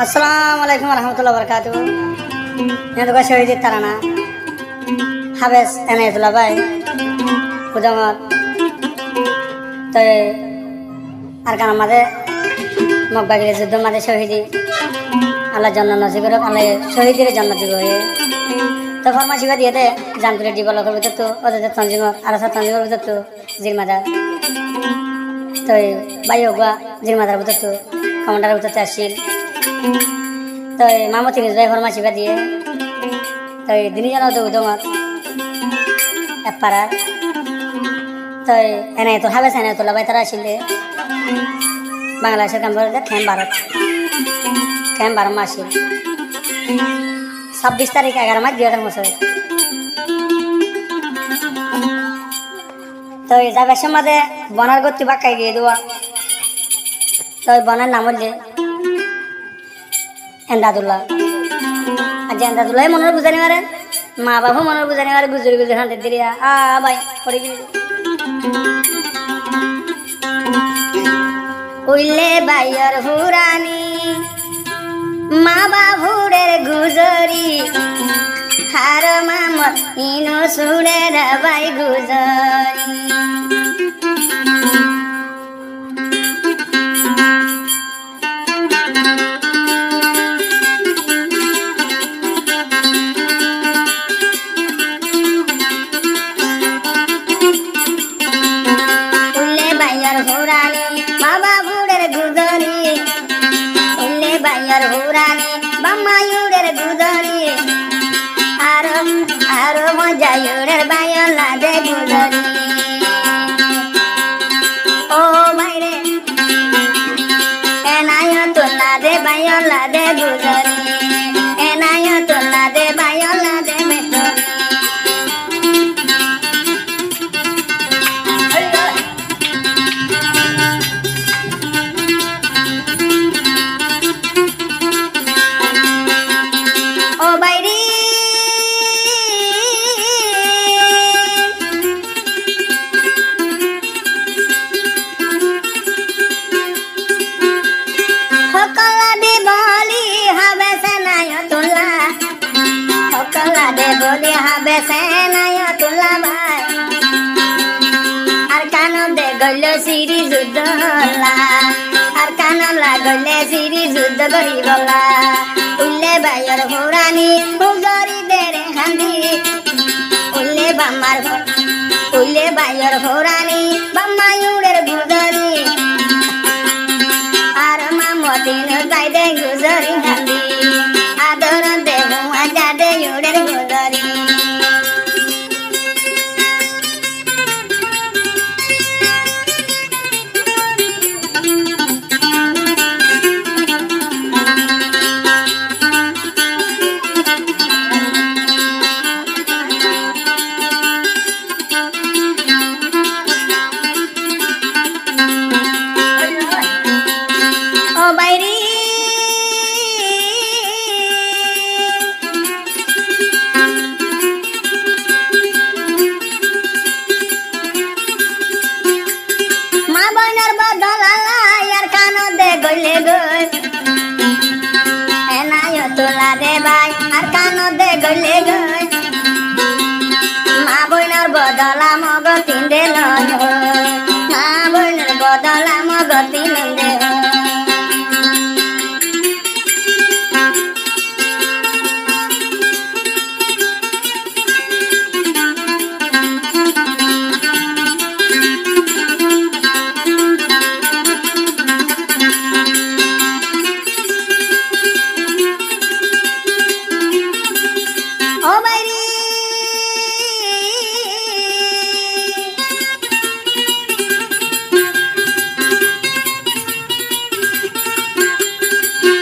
Assalamualaikum warahmatullahi wabarakatuh. Yang tugas syahid tarana. Habis enayatullah bay. Kujangat. Toy arkana made magbagile juddho made syahidi. Allah jannah nasib korok, Allah syahidire jannah dibo he. To farmasi ba diyete janpure developer bitor to odete tanjimor arasa tanjimor bitor to jirmadar. Toy bayogwa jirmadar bitor to commander bitor to asil. तो मामो तीन जाय फरमासी बादी है तो दिनी जाना तो उदोंगा एपारा तो एने तो हाबे सेने तो लबाय तारा छिले बांग्लादेश काम करे कैम बारह मासिल 26 तारीख 11 मास 2000 तो जाबे समादे बनार गति बाकाय गे दुआ तो बनार नाम ले एंदादुल्ला आज एंदादुल्ला मनोर बुझानी मारे माँ बाबू मनोर बुझानी मारे गुजरी गुजरी हाथ दे दिया भाई पड़ी गई उल्ले बायर हुरानी माँ बाबू रे गुजरी हार मामर इनो सुरे रे भाई गुजरी हुरानी बम्मायुडेर गुजरी आरो मजायुडेर बायला दे गुजरी ओ भाईरे एनायतुल्ला दे बायला दे गुजरी एनायतुल्ला दे बायला दे मेटरी बोले हाबे सेनायतुल्ला भाई अरकानो दे गल्ले सिरी जुद्धला अरकानो ला गल्ले सिरी जुद्ध गरी गला उल्ले बायर हुरानी गुजरी दे रे हंदी उल्ले बायर हुरानी बम्मायुडेर गुजरी आर मामतीन जाय दे गुजरी हंदी आदर दे हुआ जादे युडेर गुजरी एनायतुल्ला दे भाई अरकानो दे गले गय माँ बहनर बदला मगतीन दे लय माँ बहनर बदला मगतीन दे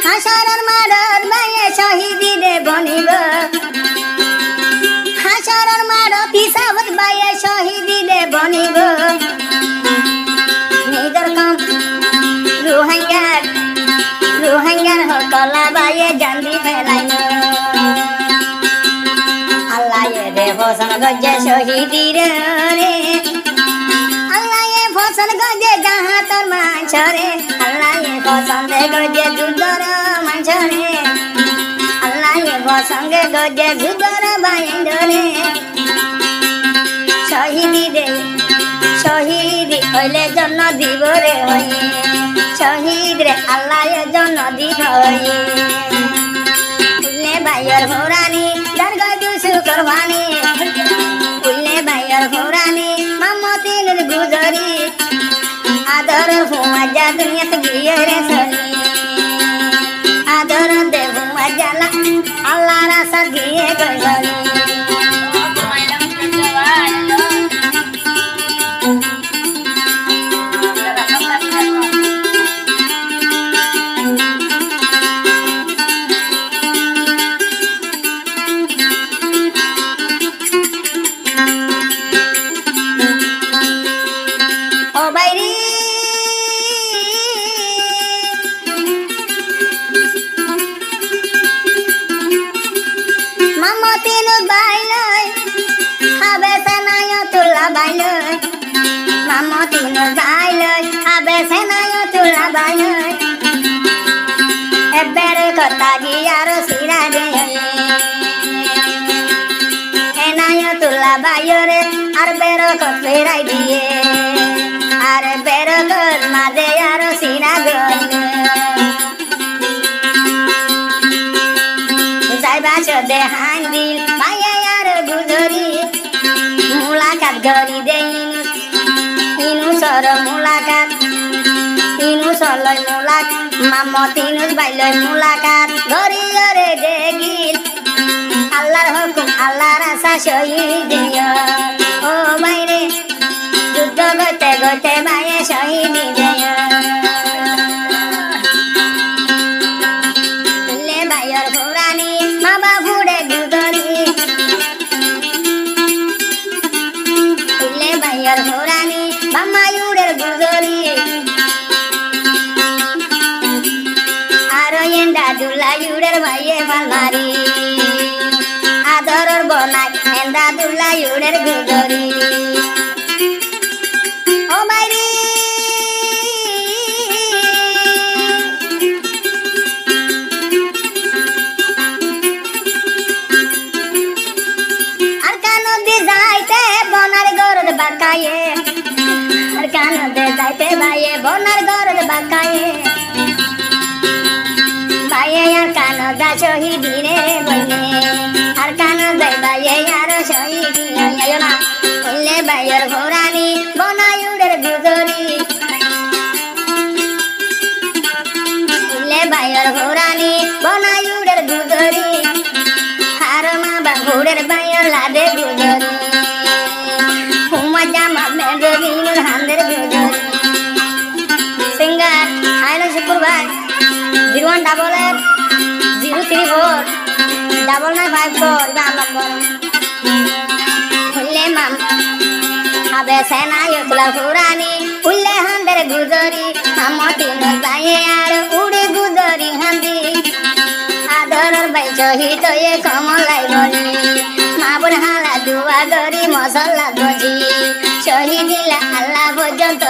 हाशरर मारत बाये शहीदी दे बनिब हाशरर मारत हिसाबत बाये शहीदी दे बनिब निजर कम रुहांगार हकला बाये जांदी फेलाइन अल्लाह ये दे फसन गजे शहीदी रे अल्लाह ये फसन गजे जहाँ तर मांछ रे अल्लाह ये বসন্তে গজে যুদ্ধর মাঝরে আল্লাহ বসঙ্গে গজে যুদ্ধর বাইন্দরে শহীদ হইলে জন্ম দিব রে হয়ে শহীদ রে আল্লাহ জন্ম দিব হয়ে উল্লে বাইয়ের ভৌরানি দরগা দুসু কোরবানি উল্লে বাইয়ের ভৌরানি মামতিন গুজরি আদর হুমাজা দুনিয়াতে গিয়ে রে সরি আদর দে হুমাজালা আল্লাহ রাসা গিয়ে গজরি বাইরে আর বেরকত ফেরাই দিয়ে আর বেরকত মাঝে আর সিনা গলে যাইবা চোদে হান দিল মায়ে আর গুজরি মুলাকাত গরি দে ইনু সর মুলাকাত ইনু সলয় মুলাক মামত ইনু বাইলয় মুলাকাত গরি রে দেখিল আল্লাহর হুকুম আল্লাহর আশা শহীদ ও বাইরে যুদ্ধ গতে গতে বাইরে শহীদ উল্লে বাইয়ের ভৌরানি মা বাবুরে গুজরি উল্লে বাইয়ের ভৌরানি বামায়ুরের গুজরি আর এন্ডা দুলায়ুরের ভাইয়ে ফালমারি আদরর বনাই এন্দা দুলায়ুরের গুজরি ও বাইরে আর কানদে যাইতে বনার গরদ বাকায়ে আর কানদে যাইতে ভাইয়ে বনার গরদ বাকায়ে ভাইয়ে আর কানদা শহীদি রে বলে আর কানদে ভাইয়ে আর শহীদি আয় না উল্লে বাইয়ের ভৌরানি বনায়ুরের গুজরি উল্লে বাইয়ের ভৌরানি বনায়ুরের গুজরি আর মা বাবুরের বাইয়ের লাদে গুজরি হুমা জামা মেজরিনুর হান্দের গুজরি সিঙ্গার আইন শুকুর ভাই 0188-034-9954 গান নম্বর উল্লে মাম আবে সেনায় তুলা ফুরানি উল্লে হান্দের গুজরি মামতিন বাইয়ে আর উড়ে গুজরি হান্দি আদরর বাই শহীদ হয়ে কমলাই বলি মা বোন হালা দুয়া গরি মশলা বজি শহীদিলা আল্লাহ পর্যন্ত